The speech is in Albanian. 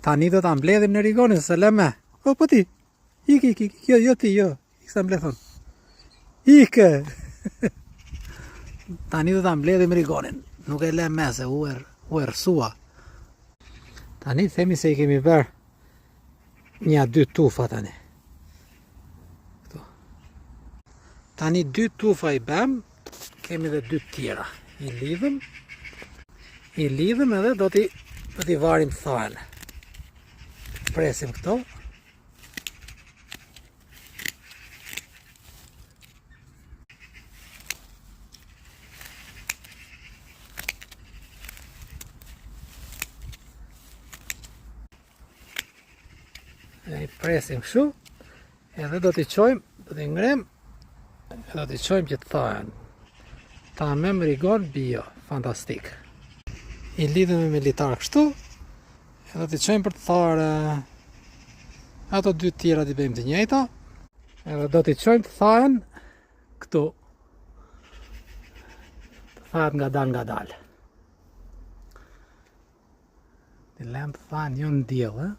Tani do ta mbledhim në rigonin, se leme. O, po ti. Ik, jo ti, jo. Ik sa mbledhon. Ikë. Tani do ta mbledhim rigonin. Nuk e lem me se u ersua. Tani themi se I kemi bërë një 2 tufa tani. Këtu. Tani 2 tufa I bëm, kemi dhe 2 tjera. I lidhëm edhe do t'i varim thahen. Presim këto. I presim kështu, edhe do t'i qojmë, do t'i ngrem, edhe do t'i qojmë që t'thahen. Ta me më rigon bio, fantastik. I lidhëm me litar kështu, edhe do t'i qojmë për t'tharë ato 2 tjera t'i bëjmë të njëjta, edhe do t'i qojmë t'thahen këtu. T'thahet nga dal. T'i lem t'thahen jo në diell,